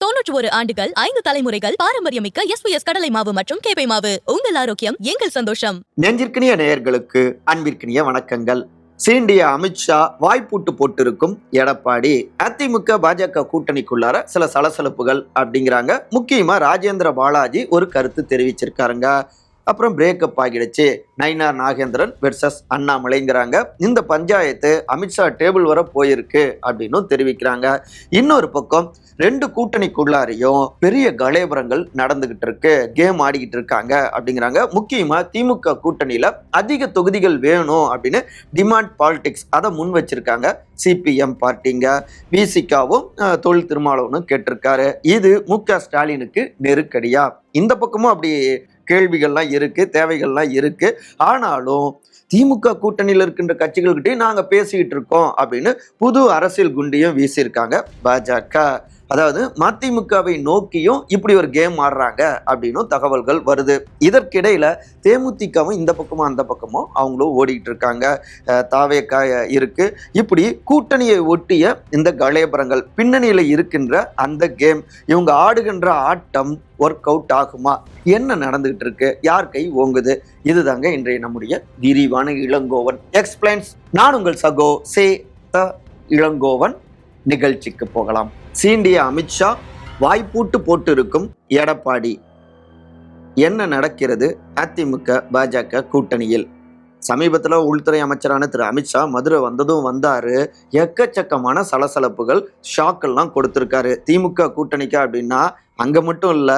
91 ஆண்டுகள் 5 தலைமுறைகள் பாரம்பரியமிக்க எஸ்பிஎஸ் கடலை மாவு மற்றும் கேப்பை மாவு. உங்கள் ஆரோக்கியம் எங்கள் சந்தோஷம். நெஞ்சிற்கினிய நேயர்களுக்கு அன்பிற்கினிய வணக்கங்கள். சீண்டிய அமித்ஷா வாய்ப்பூட்டு போட்டிருக்கும் எடப்பாடி. அதிமுக பாஜக கூட்டணிக்குள்ளார சில சலசலப்புகள் அப்படிங்கிறாங்க. முக்கியமா ராஜேந்திர பாலாஜி ஒரு கருத்து தெரிவிச்சிருக்காருங்க. அப்புறம் பிரேக்கப் ஆகிடுச்சு. நயினார் நாகேந்திரன் வெர்சஸ் அண்ணாமலைங்கிறாங்க. இந்த பஞ்சாயத்து அமித்ஷா டேபிள் வர போயிருக்கு அப்படின்னு தெரிவிக்கிறாங்க. இன்னொரு பக்கம் ரெண்டு கூட்டணிக்குள்ளாரையும் பெரிய கலேபரங்கள் நடந்துகிட்டு இருக்கு, கேம் ஆடிக்கிட்டு இருக்காங்க அப்படிங்கிறாங்க. முக்கியமா திமுக கூட்டணியில அதிக தொகுதிகள் வேணும் அப்படின்னு டிமாண்ட் பாலிடிக்ஸ் அதை முன் வச்சிருக்காங்க சிபிஎம் பார்ட்டிங்க. விசிகாவும் தொழில் திருமாவளவனும் கேட்டிருக்காரு. இது மு.க. ஸ்டாலினுக்கு நெருக்கடியா? இந்த பக்கமும் அப்படி கேள்விகள்லாம் இருக்கு, தேவைகள்லாம் இருக்கு. ஆனாலும் திமுக கூட்டணியில் இருக்கின்ற கட்சிகள்கிட்டையும் நாங்க பேசிக்கிட்டு இருக்கோம் அப்படின்னு புது அரசியல் குண்டியும் வீசியிருக்காங்க பாஜக. அதாவது மதிமுகவை நோக்கியும் இப்படி ஒரு கேம் ஆடுறாங்க அப்படின்னு தகவல்கள் வருது. இதற்கிடையில தேமுதிகவும் இந்த பக்கமும் அந்த பக்கமும் அவங்களும் ஓடிக்கிட்டு இருக்காங்க. தாவேக்கா இருக்கு. இப்படி கூட்டணியை ஒட்டிய இந்த கலேபரங்கள் பின்னணியில இருக்கின்ற அந்த கேம், இவங்க ஆடுகின்ற ஆட்டம் ஒர்க் அவுட் ஆகுமா? என்ன நடந்துகிட்டு இருக்கு? யார் கை ஓங்குது? இதுதாங்க இன்றைய நம்முடைய விரிவான இளங்கோவன் எக்ஸ்பிளைன்ஸ். நான் உங்கள் சகோ சே த இளங்கோவன். நிகழ்ச்சிக்கு போகலாம். சீண்டிய அமித்ஷா வாய்ப்பூட்டு போட்டு இருக்கும் எடப்பாடி. என்ன நடக்கிறது அதிமுக பாஜக கூட்டணியில்? சமீபத்தில் உள்துறை அமைச்சரான திரு அமித்ஷா மதுரை வந்ததும் வந்தாரு. எக்கச்சக்கமான சலசலப்புகள், ஷாக்கெல்லாம் கொடுத்துருக்காரு. திமுக கூட்டணிக்கு அப்படின்னா அங்க மட்டும் இல்ல,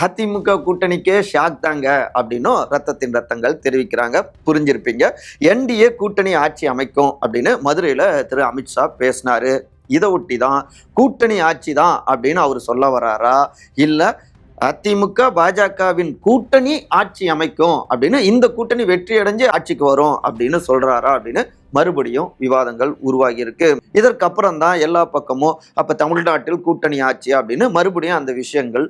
அதிமுக கூட்டணிக்கே ஷாக் தாங்க அப்படின்னும் ரத்தத்தின் ரத்தங்கள் தெரிவிக்கிறாங்க. புரிஞ்சிருப்பீங்க. என்டிஏ கூட்டணி ஆட்சி அமைக்கும் அப்படின்னு மதுரையில திரு அமித்ஷா பேசினாரு. இதை ஒட்டி தான் கூட்டணி ஆட்சி தான் அப்படின்னு அவர் சொல்ல வராரா, இல்ல அதிமுக பாஜகவின் கூட்டணி ஆட்சி அமைக்கும் அப்படின்னு இந்த கூட்டணி வெற்றி அடைஞ்சு ஆட்சிக்கு வரும் அப்படின்னு சொல்றாரா அப்படின்னு மறுபடியும் விவாதங்கள் உருவாகி இருக்கு. இதற்கு அப்புறம் தான் எல்லா பக்கமும் அப்ப தமிழ்நாட்டில் கூட்டணி ஆட்சி அப்படின்னு மறுபடியும் அந்த விஷயங்கள்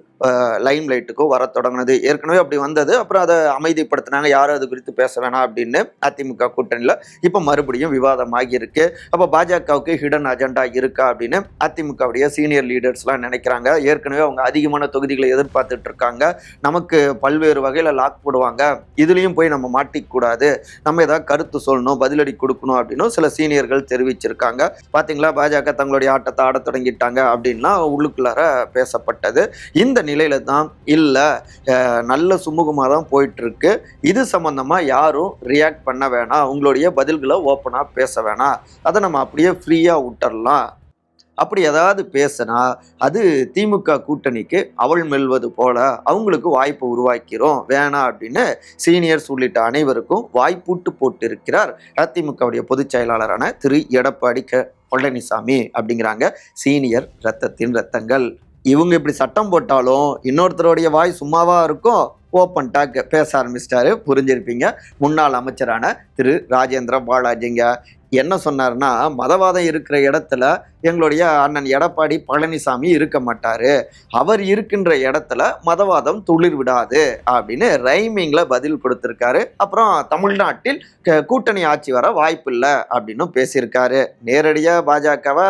லைம் லைட்டுக்கும் வர தொடங்கினது. ஏற்கனவே அப்படி வந்தது, அப்புறம் அதை அமைதிப்படுத்தினாங்க, யாரும் அது குறித்து பேச வேணாம் அப்படின்னு அதிமுக கூட்டணியில. இப்ப மறுபடியும் விவாதமாகி இருக்கு. அப்ப பாஜகவுக்கு ஹிடன் அஜெண்டா இருக்கா அப்படின்னு அதிமுகவுடைய சீனியர் லீடர்ஸ் எல்லாம் நினைக்கிறாங்க. ஏற்கனவே அவங்க அதிகமான தொகுதிகளை எதிர்பார்த்துட்டு இருக்காங்க. நமக்கு பல்வேறு வகையில லாக் போடுவாங்க, இதுலயும் போய் நம்ம மாட்டிக்க கூடாது, நம்ம ஏதாவது கருத்து சொல்லணும், பதிலடி கொடுக்கணும் அப்படின்னு சில சீனியர்கள் தெரிவிச்சிருக்காங்க. பாத்தீங்களா, பாஜக தங்களுடைய ஆட்டத்தை ஆட தொடங்கிட்டாங்க அப்படின்னா உள்ளுக்குள்ளார பேசப்பட்டது. இந்த நிலையில தான் இல்ல, நல்ல சுமூகமா தான் போயிட்டு இருக்கு, இது சம்பந்தமா யாரும் ரியாக்ட் பண்ண வேணாம், உங்களுடைய பதில்களை ஓப்பனா பேச வேணாம், அதை நம்ம அப்படியே ஃப்ரீயா விட்டுறலாம், அப்படி ஏதாவது பேசினா அது திமுக கூட்டணிக்கு அவள் மெல்வது போல அவங்களுக்கு வாய்ப்பு உருவாக்கிறோம், வேணாம் அப்படின்னு சீனியர்ஸ் உள்ளிட்ட அனைவருக்கும் வாய்ப்பூட்டு போட்டு இருக்கிறார் அதிமுகவுடைய பொதுச் செயலாளரான திரு எடப்பாடி பழனிசாமி அப்படிங்கிறாங்க சீனியர் ரத்தத்தின் ரத்தங்கள். இவங்க இப்படி சட்டம் போட்டாலும் இன்னொருத்தருடைய வாய் சும்மாவா இருக்கும், ஓப்பன் டாக் பேச ஆரம்பிச்சிட்டாரு. புரிஞ்சிருப்பீங்க. முன்னாள் அமைச்சரான திரு ராஜேந்திர பாலாஜிங்க என்ன சொன்னார்னா, மதவாதம் இருக்கிற இடத்துல எங்களுடைய அண்ணன் எடப்பாடி பழனிசாமி இருக்க மாட்டாரு, அவர் இருக்கின்ற இடத்துல மதவாதம் துளிர் விடாது அப்படின்னு ரைமிங்ல பதில் கொடுத்திருக்காரு. அப்புறம் தமிழ்நாட்டில் கூட்டணி ஆட்சி வர வாய்ப்பு இல்லை அப்படின்னு பேசியிருக்காரு. நேரடியா பாஜகவை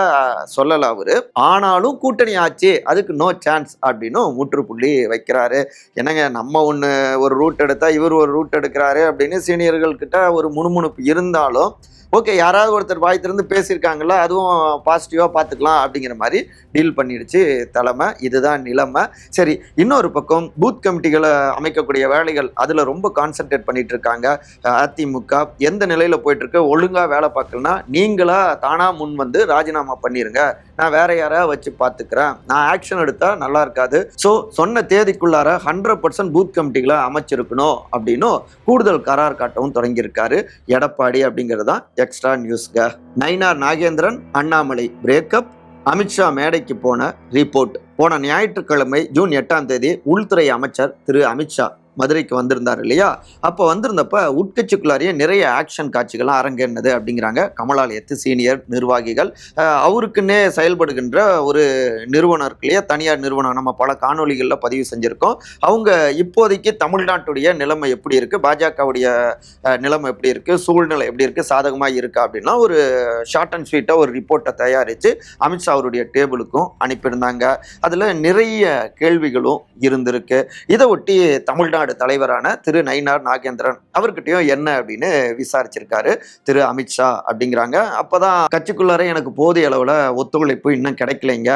சொல்லல அவரு, ஆனாலும் கூட்டணி ஆட்சி அதுக்கு நோ சான்ஸ் அப்படின்னு முற்றுப்புள்ளி வைக்கிறாரு. என்னங்க, நம்ம ஒரு ரூட் எடுத்தா இவர் ஒரு ரூட் எடுக்கிறாரு அப்படின்னு சீனியர்கள் கிட்ட ஒரு முணுமுணுப்பு இருந்தாலும் ஓகே, யாராவது ஒருத்தர் வாய் திறந்து பேசியிருக்காங்களா, அதுவும் பாசிட்டிவாக பார்த்துக்கலாம் அப்படிங்கிற மாதிரி டீல் பண்ணிடுச்சு தலைமை. இதுதான் நிலைமை. சரி, இன்னொரு பக்கம் பூத் கமிட்டிகளை அமைக்கக்கூடிய வேலைகள் அதில் ரொம்ப கான்சென்ட்ரேட் பண்ணிட்டு இருக்காங்க அதிமுக. எந்த நிலையில் போயிட்டு இருக்கு, ஒழுங்காக வேலை பார்க்கலன்னா நீங்களா தானாக முன் வந்து ராஜினாமா பண்ணிருங்க, நான் வேற யாராவது வச்சு பார்த்துக்கிறேன், நான் ஆக்ஷன் எடுத்தா நல்லா இருக்காது, ஸோ சொன்ன தேதிக்குள்ளார 100% பூத் கமிட்டிகளை அமைச்சிருக்கணும் அப்படின்னு கூடுதல் கரார் காட்டவும் தொடங்கியிருக்காரு எடப்பாடி அப்படிங்கிறதான் எக்ஸ்ட்ரா நியூஸ்க. நயினார் நாகேந்திரன் அண்ணாமலை பிரேக்கப், அமித்ஷா மேடைக்கு போன ரிப்போர்ட். போன ஞாயிற்றுக்கிழமை ஜூன் 8ஆம் தேதி உள்துறை அமைச்சர் திரு அமித்ஷா மதுரைக்கு வந்திருந்தார் இல்லையா? அப்போ வந்திருந்தப்ப உட்கட்சிக்குள்ளாரியே நிறைய ஆக்ஷன் காட்சிகள்லாம் அரங்கேறினது அப்படிங்கிறாங்க கமலாலயத்து சீனியர் நிர்வாகிகள். அவருக்குன்னே செயல்படுகின்ற ஒரு நிறுவனம் இருக்கு இல்லையா, தனியார் நிறுவனம், நம்ம பல காணொளிகளில் பதிவு செஞ்சுருக்கோம். அவங்க இப்போதைக்கு தமிழ்நாட்டுடைய நிலைமை எப்படி இருக்குது, பாஜகவுடைய நிலைமை எப்படி இருக்குது, சூழ்நிலை எப்படி இருக்குது, சாதகமாக இருக்கா அப்படின்னா ஒரு ஷார்ட் அண்ட் ஸ்வீட்டாக ஒரு ரிப்போர்ட்டை தயாரித்து அமித்ஷா அவருடைய டேபிளுக்கும் அனுப்பியிருந்தாங்க. அதில் நிறைய கேள்விகளும் இருந்திருக்கு. இதை ஒட்டி தமிழ்நாடு தலைவரான திரு நயினார் நாகேந்திரன் அவர்கிட்டயும் என்ன அப்படின்னு விசாரிச்சிருக்காரு திரு அமித்ஷா அப்படிங்கிறாங்க. அப்பதான் கட்சிக்குள்ளார எனக்கு போதிய அளவுல ஒத்துழைப்பு இன்னும் கிடைக்கலைங்க,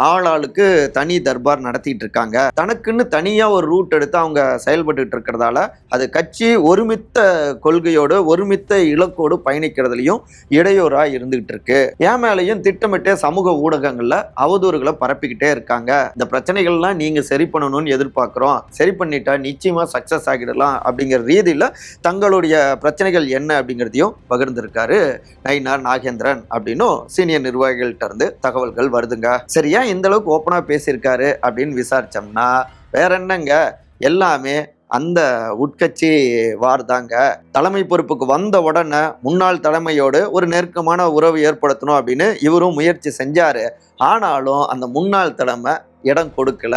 ஆளாளுக்கு தனி தர்பார் நடத்திட்டு இருக்காங்க, தனக்குன்னு தனியா ஒரு ரூட் எடுத்து அவங்க செயல்பட்டு இருக்கிறதால அது கட்சி ஒருமித்த கொள்கையோடு ஒருமித்த இலக்கோடு பயணிக்கிறதுலையும் இடையூறா இருந்துகிட்டு இருக்கு. என் மேலையும் திட்டமிட்டே சமூக ஊடகங்கள்ல அவதூறுகளை பரப்பிக்கிட்டே இருக்காங்க. இந்த பிரச்சனைகள்லாம் நீங்க சரி பண்ணணும்னு எதிர்பார்க்கிறோம், சரி பண்ணிட்டா நிச்சயமா சக்சஸ் ஆகிடலாம் அப்படிங்கிற ரீதியில தங்களுடைய பிரச்சனைகள் என்ன அப்படிங்கிறதையும் பகிர்ந்திருக்காரு நயினார் நாகேந்திரன் அப்படின்னும் சீனியர் நிர்வாகிகள்ட்ட இருந்து தகவல்கள் வருதுங்க. சரியா இந்த அளவுக்கு ஓப்பனா பேசியிருக்காரு அப்படின்னு விசாரிச்சோம்னா வேற என்னங்க, எல்லாமே அந்த உட்கட்சி வார்தாங்க. தலைமை பொறுப்புக்கு வந்த உடனே முன்னாள் தலைமையோடு ஒரு நெருக்கமான உறவு ஏற்படுத்தணும் அப்படின்னு இவரும் முயற்சி செஞ்சாரு. ஆனாலும் அந்த முன்னாள் தலைமை இடம் கொடுக்கல.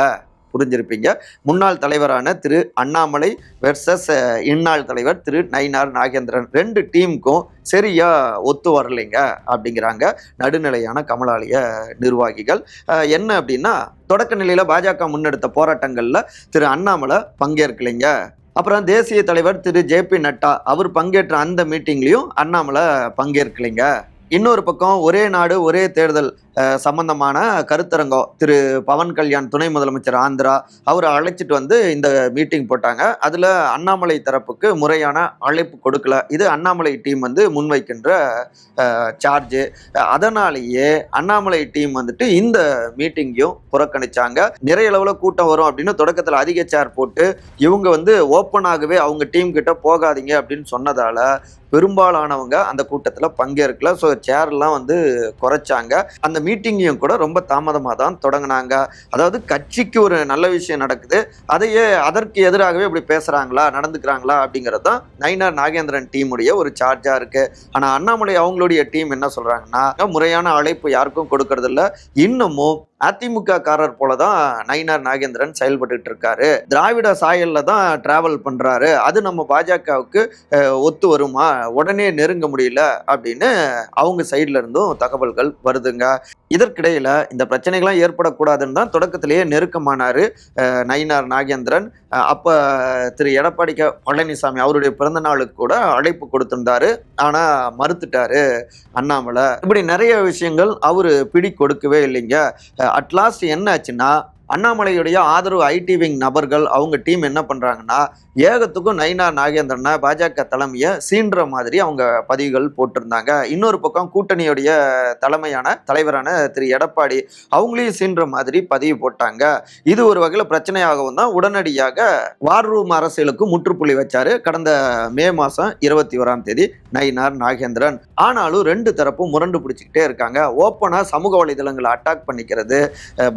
புரிஞ்சிருப்பீங்க. முன்னாள் தலைவரான திரு அண்ணாமலை வெர்சஸ் இந்நாள் தலைவர் திரு நயினார் நாகேந்திரன், ரெண்டு டீமுக்கும் சரியா ஒத்து வரலைங்க அப்படிங்கிறாங்க நடுநிலையான கமலாலய நிர்வாகிகள். என்ன அப்படின்னா, தொடக்க நிலையில பாஜக முன்னெடுத்த போராட்டங்கள்ல திரு அண்ணாமலை பங்கேற்கலைங்க. அப்புறம் தேசிய தலைவர் திரு ஜே.பி. நட்டா அவர் பங்கேற்ற அந்த மீட்டிங்லயும் அண்ணாமலை பங்கேற்கலைங்க. இன்னொரு பக்கம் ஒரே நாடு ஒரே தேர்தல் சம்பந்தமான கருத்தரங்கம் திரு பவன் கல்யாண் துணை முதலமைச்சர் ஆந்திரா அவரை அழைச்சிட்டு வந்து இந்த மீட்டிங் போட்டாங்க. அதுல அண்ணாமலை தரப்புக்கு முறையான அழைப்பு கொடுக்கல. இது அண்ணாமலை டீம் வந்து முன்வைக்கின்ற சார்ஜ். அதனாலேயே அண்ணாமலை டீம் வந்துட்டு இந்த மீட்டிங்கையும் புறக்கணிச்சாங்க. நிறைய அளவுல கூட்டம் வரும் அப்படின்னு தொடக்கத்தில் அதிக சேர் போட்டு இவங்க வந்து ஓப்பனாகவே அவங்க டீம் கிட்ட போகாதீங்க அப்படின்னு சொன்னதால பெரும்பாலானவங்க அந்த கூட்டத்தில் பங்கேற்கல. ஸோ சேர்லாம் வந்து குறைச்சாங்க. அந்த மீட்டிங்கையும் கூட ரொம்ப தாமதமாக தான் தொடங்கினாங்க. அதாவது கட்சிக்கு ஒரு நல்ல விஷயம் நடக்குது, அதையே அதற்கு எதிராகவே இப்படி பேசுகிறாங்களா நடந்துக்கிறாங்களா அப்படிங்கிறது தான் நயினார் நாகேந்திரன் டீமுடைய ஒரு சார்ஜாக இருக்குது. ஆனால் அண்ணாமலை அவங்களுடைய டீம் என்ன சொல்கிறாங்கன்னா, முறையான அழைப்பு யாருக்கும் கொடுக்கறது இல்லை, இன்னமும் அதிமுக காரர் போலதான் நயினார் நாகேந்திரன் செயல்பட்டு இருக்காரு, திராவிட சாயல்ல தான் டிராவல் பண்றாரு, அது நம்ம பாஜகவுக்கு ஒத்து வருமா, உடனே நெருங்க முடியல அப்படின்னு அவங்க சைட்ல இருந்தும் தகவல்கள் வருதுங்க. இதற்கிடையில இந்த பிரச்சனைகள்லாம் ஏற்படக்கூடாதுன்னு தான் தொடக்கத்திலேயே நெருக்கமானாரு நயினார் நாகேந்திரன். அப்ப திரு எடப்பாடி பழனிசாமி அவருடைய பிறந்த நாளுக்கு கூட அழைப்பு கொடுத்திருந்தாரு, ஆனா மறுத்துட்டாரு அண்ணாமலை. இப்படி நிறைய விஷயங்கள் அவரு பிடி கொடுக்கவே இல்லைங்க. அட்லாஸ்ட் என்ன ஆச்சுன்னா, அண்ணாமலையுடைய ஆதரவு ஐடி விங் நபர்கள் அவங்க டீம் என்ன பண்றாங்கன்னா, ஏகத்துக்கும் நயினார் நாகேந்திரனை பாஜக தலைமையை சீன்ற மாதிரி அவங்க பதிவுகள் போட்டிருந்தாங்க. இன்னொரு பக்கம் கூட்டணியுடைய தலைவரான திரு எடப்பாடி அவங்களையும் சீன்ற மாதிரி பதிவு போட்டாங்க. இது ஒரு வகையில் பிரச்சனையாகவும் தான் உடனடியாக வார் ரூம் அரசியலுக்கு முற்றுப்புள்ளி வச்சாரு கடந்த மே மாதம் 21 நயினார் நாகேந்திரன். ஆனாலும் ரெண்டு தரப்பும் முரண்டு பிடிச்சிக்கிட்டே இருக்காங்க. ஓப்பனாக சமூக வலைதளங்களை அட்டாக் பண்ணிக்கிறது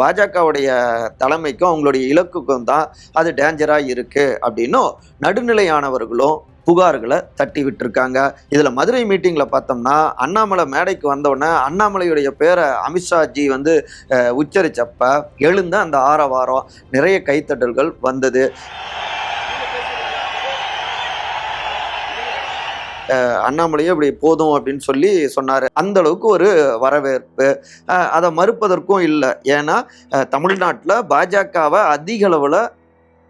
பாஜகவுடைய தலைமைக்கும் அவங்களுடைய இலக்குக்கும் தான் அது டேஞ்சராக இருக்கு அப்படின்னும் நடுநிலையானவர்களும் புகார்களை தட்டி விட்டுருக்காங்க. இதுல மதுரை மீட்டிங்ல பார்த்தோம்னா, அண்ணாமலை மேடைக்கு வந்தவுடனே அண்ணாமலையுடைய பேரை அமித்ஷா ஜி வந்து உச்சரிச்சப்ப எழுந்த அந்த ஆரவாரம், நிறைய கைத்தட்டல்கள் வந்தது. அண்ணாமலையே இப்படி போதும் அப்படின்னு சொல்லி சொன்னார். அந்த அளவுக்கு ஒரு வரவேற்பு. அதை மறுப்பதற்கும் இல்லை. ஏன்னா தமிழ்நாட்டில் பாஜகவை அதிக அளவில்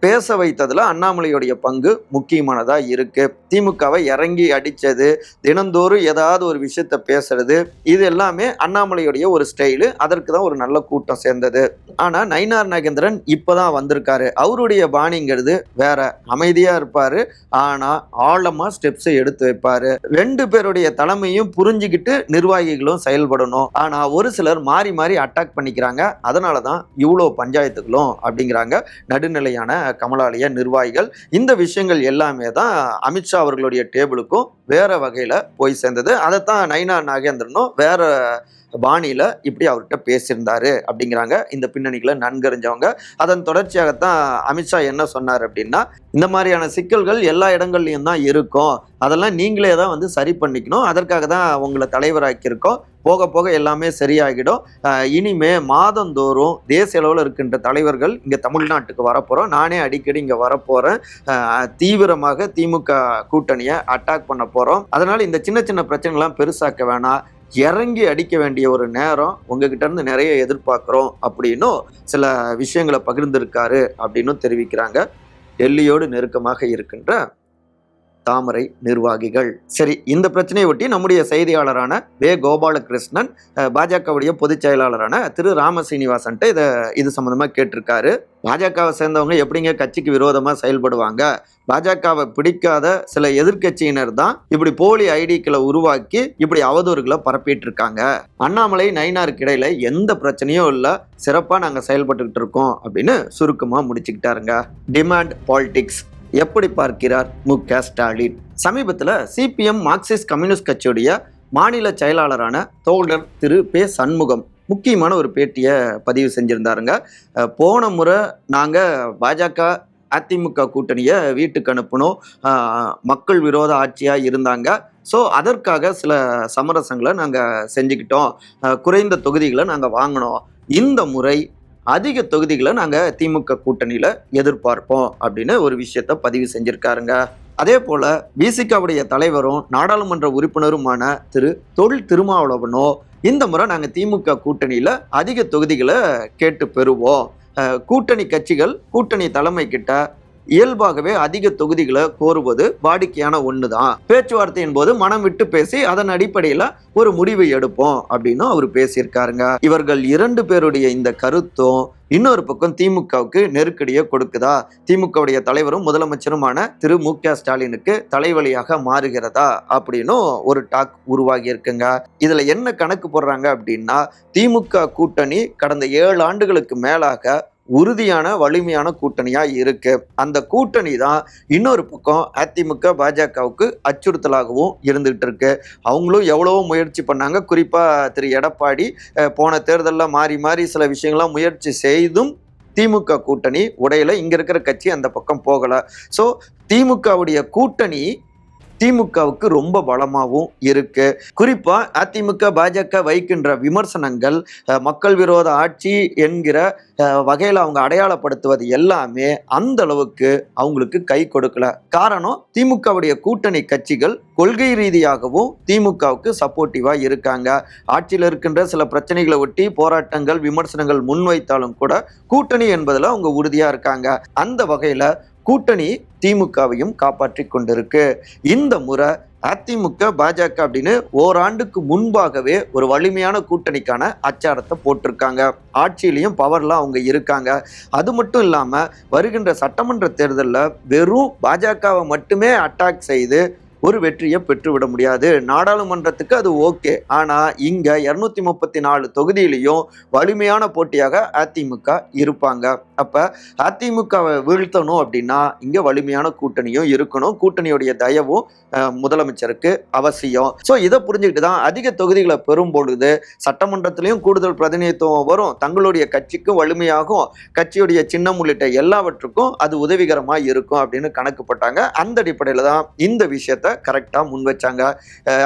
பேச வைத்ததுல அண்ணாமலையுடைய பங்கு முக்கியமானதா இருக்கு. திமுகவை இறங்கி அடிச்சது, தினந்தோறும் ஏதாவது ஒரு விஷயத்த பேசுறது, இது எல்லாமே அண்ணாமலையுடைய ஒரு ஸ்டைலு. அதற்கு தான் ஒரு நல்ல கூட்டம் சேர்ந்தது. ஆனா நயினார் நாகேந்திரன் இப்பதான் வந்திருக்காரு. அவருடைய பாணிங்கிறது வேற. அமைதியா இருப்பாரு, ஆனா ஆழமா ஸ்டெப்ஸை எடுத்து வைப்பாரு. ரெண்டு பேருடைய தலைமையும் புரிஞ்சுக்கிட்டு நிர்வாகிகளும் செயல்படணும். ஆனா ஒரு சிலர் மாறி மாறி அட்டாக் பண்ணிக்கிறாங்க. அதனாலதான் இவ்வளோ பஞ்சாயத்துகளும் அப்படிங்கிறாங்க நடுநிலையான கமலாலய நிர்வாகிகள். இந்த விஷயங்கள் எல்லாமே தான் அமித்ஷா அவர்களுடைய டேபிளுக்கும் வேற வகையில போய் சேர்ந்தது. அதைத்தான் நயினார் நாகேந்திரனும் வேற பாணியில இப்படி அவர்கிட்ட பேசியிருந்தாரு அப்படிங்கிறாங்க இந்த பின்னணிகளை நன்கறிஞ்சவங்க. அதன் தொடர்ச்சியாகத்தான் அமித்ஷா என்ன சொன்னார் அப்படின்னா, இந்த மாதிரியான சிக்கல்கள் எல்லா இடங்கள்லயும் தான் இருக்கும், அதெல்லாம் நீங்களே தான் வந்து சரி பண்ணிக்கணும், அதற்காக தான் உங்களை தலைவராக்கியிருக்கோம், போக போக எல்லாமே சரியாகிடும், இனிமே மாதந்தோறும் தேசிய அளவில் இருக்கின்ற தலைவர்கள் இங்கே தமிழ்நாட்டுக்கு வரப்போகிறோம், நானே அடிக்கடி இங்கே வரப்போகிறேன், தீவிரமாக திமுக கூட்டணியை அட்டாக் பண்ண போகிறோம், அதனால் இந்த சின்ன சின்ன பிரச்சனைகள்லாம் பெருசாக்க வேணாம், இறங்கி அடிக்க வேண்டிய ஒரு நேரம் உங்ககிட்ட இருந்து நிறைய எதிர்பார்க்குறோம் அப்படின்னும் சில விஷயங்களை பகிர்ந்திருக்காரு அப்படின்னு தெரிவிக்கிறாங்க டெல்லியோடு நெருக்கமாக இருக்கின்ற தாமரை நிர்வாகிகள். சரி, இந்த பிரச்சனையை ஒட்டி நம்முடைய செய்தியாளரான வே கோபாலகிருஷ்ணன் பாஜகவுடைய பொதுச் செயலாளரான திரு ராமசீனிவாசன்ட்டு இது சம்பந்தமா கேட்டிருக்காரு. பாஜகவை சேர்ந்தவங்க எப்படிங்க கட்சிக்கு விரோதமா செயல்படுவாங்க, பாஜகவை பிடிக்காத சில எதிர்கட்சியினர் தான் இப்படி போலி ஐடிக்களை உருவாக்கி இப்படி அவதூறுகளை பரப்பிட்டு இருக்காங்க, அண்ணாமலை நயினாருக்கு இடையில எந்த பிரச்சனையும் இல்லை, சிறப்பா நாங்க செயல்பட்டுக்கிட்டு இருக்கோம் அப்படின்னு சுருக்கமா முடிச்சுக்கிட்டாருங்க. டிமாண்ட் பாலிடிக்ஸ் எப்படி பார்க்கிறார் மு.க. ஸ்டாலின்? சமீபத்தில் சிபிஎம் மார்க்சிஸ்ட் கம்யூனிஸ்ட் கட்சியுடைய மாநில செயலாளரான தோழர் திரு பே. சண்முகம் முக்கியமான ஒரு பேட்டியை பதிவு செஞ்சிருந்தாருங்க. போன முறை நாங்கள் பாஜக அதிமுக கூட்டணியை வீட்டுக்கு அனுப்பணும், மக்கள் விரோத ஆட்சியாக இருந்தாங்க, ஸோ அதற்காக சில சமரசங்களை நாங்கள் செஞ்சுக்கிட்டோம், குறைந்த தொகுதிகளை நாங்கள் வாங்கினோம், இந்த முறை அதிக தொகுதிகளை நாங்கள் திமுக கூட்டணியில் எதிர்பார்ப்போம் அப்படின்னு ஒரு விஷயத்த பதிவு செஞ்சிருக்காருங்க. அதே போல பிசிகாவுடைய தலைவரும் நாடாளுமன்ற உறுப்பினருமான திரு தொல் திருமாவளவனோ இந்த முறை நாங்கள் திமுக கூட்டணியில் அதிக தொகுதிகளை கேட்டு பெறுவோம், கூட்டணி கட்சிகள் கூட்டணி தலைமை கிட்ட இயல்பாகவே அதிக தொகுதிகளை கோருவது வாடிக்கையான ஒண்ணுதான், பேச்சுவார்த்தையின் போது மனம் விட்டு பேசி அதன் அடிப்படையில ஒரு முடிவை எடுப்போம் அப்படின்னு அவர் பேசியிருக்காருங்க. இவர்கள் 2 பேருடைய இந்த கருத்தும் இன்னொரு பக்கம் திமுகவுக்கு நெருக்கடியை கொடுக்குதா, திமுகவுடைய தலைவரும் முதலமைச்சருமான திரு மு.க. ஸ்டாலினுக்கு தலைவலியாக மாறுகிறதா அப்படின்னு ஒரு டாக் உருவாகி இருக்குங்க. இதுல என்ன கணக்கு போடுறாங்க அப்படின்னா, திமுக கூட்டணி கடந்த 7 ஆண்டுகளுக்கு மேலாக உறுதியான வலிமையான கூட்டணியா இருக்கு, அந்த கூட்டணி தான் இன்னொரு பக்கம் அதிமுக பாஜகவுக்கு அச்சுறுத்தலாகவும் இருந்துகிட்டு இருக்கு. அவங்களும் எவ்வளவோ முயற்சி பண்ணாங்க, குறிப்பா திரு எடப்பாடி போன தேர்தலில் மாறி மாறி சில விஷயங்கள்லாம் முயற்சி செய்தும் திமுக கூட்டணி உடையில, இங்க இருக்கிற கட்சி அந்த பக்கம் போகல. ஸோ திமுகவுடைய கூட்டணி திமுகவுக்கு ரொம்ப பலமாகவும் இருக்கு. குறிப்பா அதிமுக பாஜக வைக்கின்ற விமர்சனங்கள் மக்கள் விரோத ஆட்சி என்கிற வகையில் அவங்க அடையாளப்படுத்துவது எல்லாமே அந்த அளவுக்கு அவங்களுக்கு கை கொடுக்கல. காரணம், திமுகவுடைய கூட்டணி கட்சிகள் கொள்கை ரீதியாகவும் திமுகவுக்கு சப்போர்ட்டிவா இருக்காங்க. ஆட்சியில் இருக்கின்ற சில பிரச்சனைகளை ஒட்டி போராட்டங்கள் விமர்சனங்கள் முன்வைத்தாலும் கூட கூட்டணி என்பதில் அவங்க உறுதியா இருக்காங்க. அந்த வகையில கூட்டணி திமுகவையும் காப்பாற்றி கொண்டிருக்கு. இந்த முறை அதிமுக பாஜக அப்படின்னு ஓராண்டுக்கு முன்பாகவே ஒரு வலிமையான கூட்டணிக்கான அச்சாரத்தை போட்டிருக்காங்க. ஆட்சியிலையும் பவர்லாம் அவங்க இருக்காங்க. அது மட்டும் இல்லாம வருகின்ற சட்டமன்ற தேர்தலில் வெறும் பாஜகவை மட்டுமே அட்டாக் செய்து ஒரு வெற்றியை பெற்றுவிட முடியாது. நாடாளுமன்றத்துக்கு அது ஓகே, ஆனா இங்க 234 தொகுதியிலையும் வலிமையான போட்டியாக அதிமுக இருப்பாங்க. அப்ப அதிமுகவை வீழ்த்தணும் அப்படின்னா இங்க வலிமையான கூட்டணியும் இருக்கணும், கூட்டணியுடைய தயவும் முதலமைச்சருக்கு அவசியம். ஸோ இதை புரிஞ்சுக்கிட்டு தான் அதிக தொகுதிகளை பெறும் பொழுது சட்டமன்றத்திலையும் கூடுதல் பிரதிநிதித்துவம் வரும், தங்களுடைய கட்சிக்கும் வலிமையாகும், கட்சியுடைய சின்னம் உள்ளிட்ட எல்லாவற்றுக்கும் அது உதவிகரமா இருக்கும் அப்படின்னு கணக்கு போட்டாங்க. அந்த அடிப்படையில தான் இந்த விஷயத்த கரெக்டா முன் வச்சாங்க.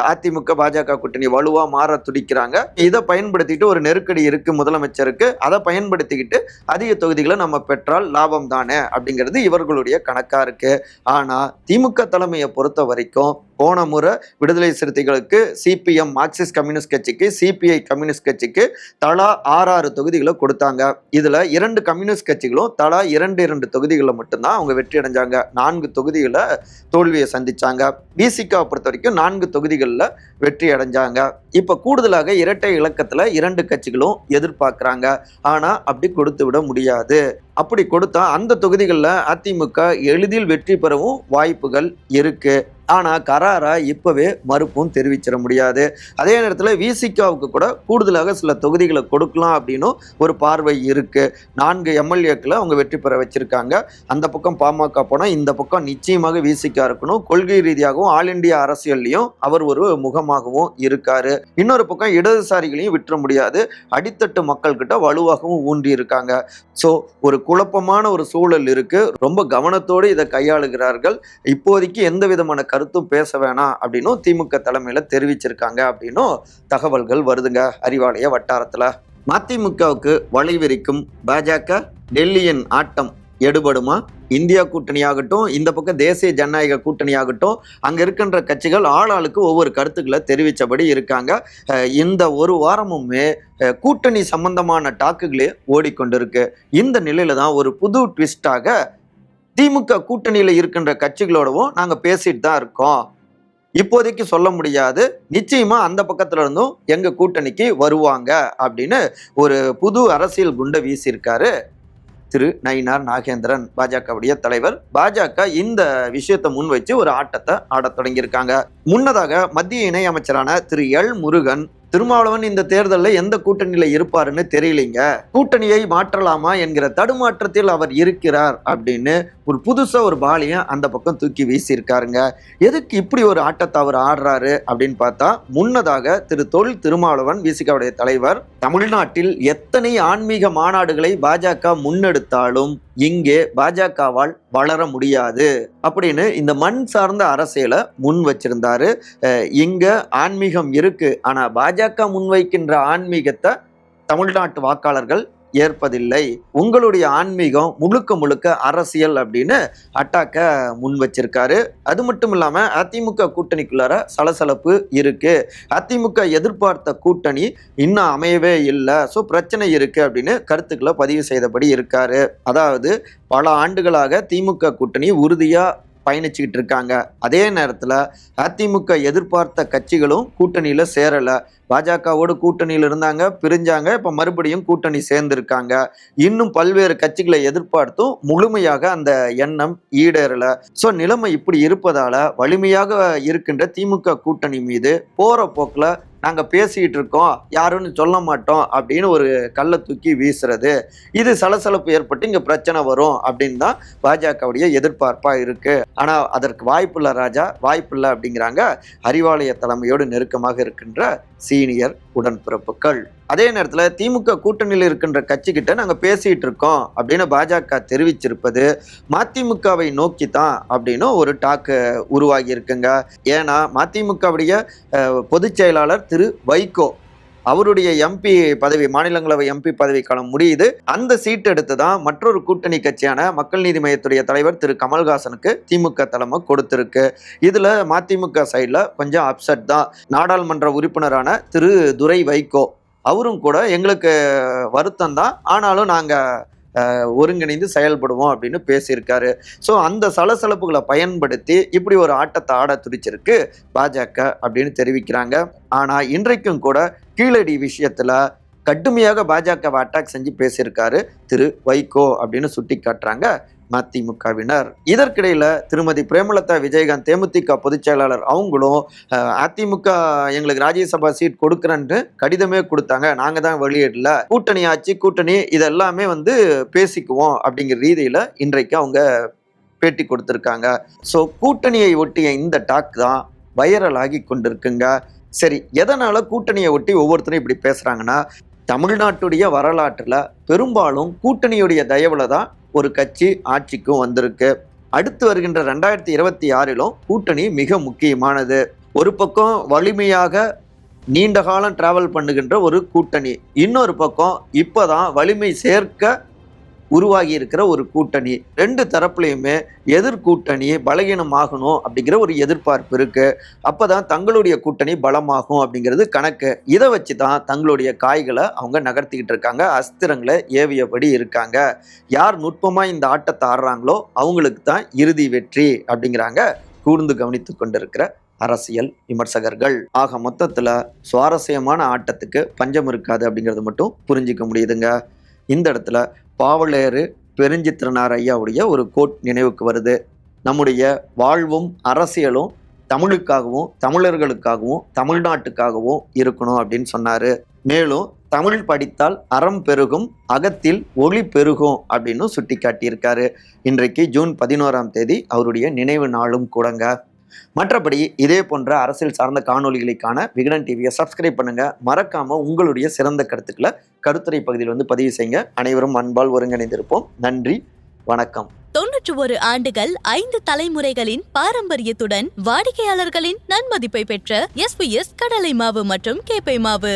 அதிமுக பாஜக கூட்டணி வலுவா மாற துடிக்கிறாங்க. இதை பயன்படுத்திட்டு ஒரு நெருக்கடி இருக்கு முதலமைச்சருக்கு, அதை பயன்படுத்திக்கிட்டு அதிக தொகுதிகளை நம்ம பெற்றால் லாபம் தானே அப்படிங்கிறது இவர்களுடைய கணக்கா இருக்கு. ஆனா திமுக தலைமையை பொறுத்த வரைக்கும் போன முறை விடுதலை சிறுத்தைகளுக்கு, சிபிஎம் மார்க்சிஸ்ட் கம்யூனிஸ்ட் கட்சிக்கு, சிபிஐ கம்யூனிஸ்ட் கட்சிக்கு தலா 6 தொகுதிகளை கொடுத்தாங்க. இதுல 2 கம்யூனிஸ்ட் கட்சிகளும் தலா 2 தொகுதிகளை மட்டும்தான் அவங்க வெற்றி அடைஞ்சாங்க. 4 தொகுதிகளை தோல்வியை சந்திச்சாங்க. பிசிகாவை பொறுத்த வரைக்கும் 4 தொகுதிகளில் வெற்றி அடைஞ்சாங்க. இப்ப கூடுதலாக இரட்டை இலக்கத்துல 2 கட்சிகளும் எதிர்பார்க்கிறாங்க. ஆனா அப்படி கொடுத்து விட முடியாது. அப்படி கொடுத்தா அந்த தொகுதிகளில் அதிமுக எளிதில் வெற்றி பெறவும் வாய்ப்புகள் இருக்கு. ஆனா கராரா இப்பவே மறுப்பும் தெரிவிச்சிட முடியாது. அதே நேரத்தில் விசிகாவுக்கு கூட கூடுதலாக சில தொகுதிகளை கொடுக்கலாம் அப்படின்னு ஒரு பார்வை இருக்கு. 4 எம்எல்ஏக்களை அவங்க வெற்றி பெற வச்சிருக்காங்க. அந்த பக்கம் பாமக போனா இந்த பக்கம் நிச்சயமாக விசிகா இருக்கணும். கொள்கை ரீதியாகவும் ஆல் இண்டியா அரசியல்லையும் அவர் ஒரு முகமாகவும் இருக்காரு. இன்னொரு பக்கம் இடதுசாரிகளையும் விட்டுற முடியாது. அடித்தட்டு மக்கள் கிட்ட வலுவாகவும் ஊன்றி இருக்காங்க. ஸோ ஒரு குழப்பமான ஒரு சூழல் இருக்கு. ரொம்ப கவனத்தோடு இதை கையாளுகிறார்கள். இப்போதைக்கு எந்த விதமான கருத்தும் பேச வேணாம் அப்படின்னும் திமுக தலைமையில தெரிவிச்சிருக்காங்க அப்படின்னும் தகவல்கள் வருதுங்க அறிவாலய வட்டாரத்துல. மதிமுகவுக்கு வலைவிரிக்கும் பாஜக, டெல்லியின் ஆட்டம் எடுபடுமா? இந்தியா கூட்டணியாகட்டும், இந்த பக்கம் தேசிய ஜனநாயக கூட்டணியாகட்டும், அங்க இருக்கின்ற கட்சிகள் ஆளாளுக்கு ஒவ்வொரு கருத்துக்களை தெரிவித்தபடி இருக்காங்க. இந்த ஒரு வாரமுமே கூட்டணி சம்பந்தமான டாக்குகளே ஓடிக்கொண்டிருக்கு. இந்த நிலையில தான் ஒரு புது ட்விஸ்டாக திமுக கூட்டணியில இருக்கின்ற கட்சிகளோடவும் நாங்க பேசிட்டு தான் இருக்கோம், இப்போதைக்கு சொல்ல முடியாது, நிச்சயமா அந்த பக்கத்துல இருந்தும் எங்க கூட்டணிக்கு வருவாங்க அப்படின்னு ஒரு புது அரசியல் குண்டை வீசியிருக்காரு திரு நயினார் நாகேந்திரன், பாஜகவுடைய தலைவர். பாஜக இந்த விஷயத்தை முன் வச்சு ஒரு ஆட்டத்தை ஆடத் தொடங்கியிருக்காங்க. முன்னதாக மத்திய இணையமைச்சரான திரு எல் முருகன், திருமாவளவன் இந்த தேர்தலில் எந்த கூட்டணியில இருப்பாருன்னு தெரியலீங்க, கூட்டணியை மாற்றலாமா என்கிற தடுமாற்றத்தில் அவர் இருக்கிறார் அப்படின்னு ஒரு புதுசா ஒரு பாலியம் அந்த பக்கம் தூக்கி வீசியிருக்காருங்க. எதுக்கு இப்படி ஒரு ஆட்டத்தை அவர் ஆடுறாரு அப்படின்னு பார்த்தா, முன்னதாக திரு தொல் திருமாவளவன் விசிகாவுடைய தலைவர், தமிழ்நாட்டில் எத்தனை ஆன்மீக மாநாடுகளை பாஜக முன்னெடுத்தாலும் இங்கே பாஜகவால் வளர முடியாது அப்படின்னு இந்த மண் சார்ந்த அரசியலை முன் வச்சிருந்தாரு. இங்க ஆன்மீகம் இருக்கு, ஆனா பாஜக முன்வைக்கின்ற ஆன்மீகத்தை தமிழ்நாட்டு வாக்காளர்கள் ஏற்பதில்லை, உங்களுடைய ஆன்மீகம் முழுக்க முழுக்க அரசியல் அப்படின்னு அட்டாக்க முன் வச்சிருக்காரு. அது மட்டும் இல்லாம அதிமுக கூட்டணிக்குள்ளார சலசலப்பு இருக்கு, அதிமுக எதிர்பார்த்த கூட்டணி இன்னும் அமையவே இல்லை, ஸோ பிரச்சனை இருக்கு அப்படின்னு கருத்துக்களை பதிவு செய்தபடி இருக்காரு. அதாவது பல ஆண்டுகளாக திமுக கூட்டணி உறுதியா பயணிச்சுக்கிட்டு இருக்காங்க. அதே நேரத்தில் அதிமுக எதிர்பார்த்த கட்சிகளும் கூட்டணியில சேரல, பாஜகவோடு கூட்டணியில் இருந்தாங்க, பிரிஞ்சாங்க, இப்போ மறுபடியும் கூட்டணி சேர்ந்திருக்காங்க. இன்னும் பல்வேறு கட்சிகளை எதிர்பார்த்தும் முழுமையாக அந்த எண்ணம் ஈடேறல. ஸோ நிலைமை இப்படி இருப்பதால வலிமையாக இருக்கின்ற திமுக கூட்டணி மீது போற போக்கில் நாங்கள் பேசிக்கிட்டு இருக்கோம், யாருன்னு சொல்ல மாட்டோம் அப்படின்னு ஒரு கல்லை தூக்கி வீசுறது, இது சலசலப்பு ஏற்பட்டு இங்கே பிரச்சனை வரும் அப்படின்னு தான் பாஜகவுடைய எதிர்பார்ப்பாக இருக்கு. ஆனால் அதற்கு வாய்ப்பில்லை ராஜா, வாய்ப்பில்லை அப்படிங்கிறாங்க அறிவாலய தலைமையோடு நெருக்கமாக இருக்கின்ற சீனியர் உடன்பிறப்புகள். அதே நேரத்தில் திமுக கூட்டணியில் இருக்கின்ற கட்சி கிட்ட நாங்கள் பேசிட்டு இருக்கோம் அப்படின்னு பாஜக தெரிவிச்சிருப்பது மதிமுகவை நோக்கி தான் அப்படின்னு ஒரு டாக்கு உருவாகி இருக்குங்க. ஏன்னா மதிமுகவுடைய பொதுச் செயலாளர் திரு வைகோ, அவருடைய எம்பி பதவி, மாநிலங்களவை எம்பி பதவி காலம் முடியுது. அந்த சீட் எடுத்து தான் மற்றொரு கூட்டணி கட்சியான மக்கள் நீதி மையத்துடைய தலைவர் திரு கமல்ஹாசனுக்கு திமுக தலைமை கொடுத்திருக்கு. இதுல மதிமுக சைட்ல கொஞ்சம் அப்செட் தான். நாடாளுமன்ற உறுப்பினரான திரு துரை வைகோ அவரும் கூட எங்களுக்கு வருத்தம் தான், ஆனாலும் நாங்க ஒருங்கிணைந்து செயல்படுவோம் அப்படின்னு பேசியிருக்காரு. ஸோ அந்த சலசலப்புகளை பயன்படுத்தி இப்படி ஒரு ஆட்டத்தை ஆட துடிச்சிருக்கு பாஜக அப்படின்னு தெரிவிக்கிறாங்க. ஆனால் இன்றைக்கும் கூட கீழடி விஷயத்துல கடுமையாக பாஜகவை அட்டாக் செஞ்சு பேசியிருக்காரு திரு வைகோ அப்படின்னு சுட்டி காட்டுறாங்க மதிமுகவினர். இதற்கிடையில திருமதி பிரேமலதா விஜயகாந்த் தேமுதிக பொதுச் செயலாளர் அவங்களும் அதிமுக எங்களுக்கு ராஜ்யசபா சீட் கொடுக்குறேன்னு கடிதமே கொடுத்தாங்க, நாங்க தான் வெளியிடல, கூட்டணி ஆட்சி கூட்டணி இதெல்லாமே பேசிக்குவோம் அப்படிங்கிற ரீதியில இன்றைக்கு அவங்க பேட்டி கொடுத்திருக்காங்க. ஸோ கூட்டணியை ஒட்டிய இந்த டாக் தான் வைரல் ஆகி கொண்டிருக்குங்க. சரி, எதனால கூட்டணியை ஒட்டி ஒவ்வொருத்தரும் இப்படி பேசுறாங்கன்னா, தமிழ்நாட்டுடைய வரலாற்றுல பெரும்பாலும் கூட்டணியுடைய தயவுல தான் ஒரு கட்சி ஆட்சிக்கும் வந்திருக்கு. அடுத்து வருகின்ற 2026 கூட்டணி மிக முக்கியமானது. ஒரு பக்கம் வலிமையாக நீண்ட காலம் டிராவல் பண்ணுகின்ற ஒரு கூட்டணி, இன்னொரு பக்கம் இப்பதான் வலிமை சேர்க்க உருவாகி இருக்கிற ஒரு கூட்டணி. ரெண்டு தரப்புலையுமே எதிர்கூட்டணி பலகீனமாகணும் அப்படிங்கிற ஒரு எதிர்பார்ப்பு இருக்கு. அப்பதான் தங்களுடைய கூட்டணி பலமாகும் அப்படிங்கிறது கணக்கு. இதை வச்சு தான் தங்களுடைய காய்களை அவங்க நகர்த்திக்கிட்டு இருக்காங்க, அஸ்திரங்களை ஏவியபடி இருக்காங்க. யார் நுட்பமா இந்த ஆட்டத்தை ஆடுறாங்களோ அவங்களுக்கு தான் இறுதி வெற்றி அப்படிங்கிறாங்க கூர்ந்து கவனித்து கொண்டிருக்கிற அரசியல் விமர்சகர்கள். ஆக மொத்தத்துல சுவாரஸ்யமான ஆட்டத்துக்கு பஞ்சம் இருக்காது அப்படிங்கிறது மட்டும் புரிஞ்சிக்க முடியுதுங்க. இந்த இடத்துல பாவலேறு பெருஞ்சித்திரனார் ஐயாவுடைய ஒரு கோட் நினைவுக்கு வருது. நம்முடைய வாழ்வும் அரசியலும் தமிழுக்காகவும் தமிழர்களுக்காகவும் தமிழ்நாட்டுக்காகவும் இருக்கணும் அப்படின்னு சொன்னாரு. மேலும் தமிழ் படித்தால் அறம் பெருகும், அகத்தில் ஒளி பெருகும் அப்படின்னு சுட்டி காட்டியிருக்காரு. இன்றைக்கு ஜூன் 11ஆம் தேதி அவருடைய நினைவு நாளும் கூடங்க. மற்றபடி இதே போன்ற அரசியல் சார்ந்த காணொலிகளுக்கான விகடன் டிவியை சப்ஸ்கிரைப் பண்ணுங்க. மறக்காம உங்களுடைய சிறந்த கருத்துக்களை கருத்துரை பகுதியில் பதிவு செய்யுங்க. அனைவரும் அன்பால் ஒருங்கிணைந்திருப்போம். நன்றி, வணக்கம். 91 ஆண்டுகள் 5 தலைமுறைகளின் பாரம்பரியத்துடன் வாடிக்கையாளர்களின் நன்மதிப்பை பெற்ற SVS கடலை மாவு மற்றும் கேப்பை மாவு.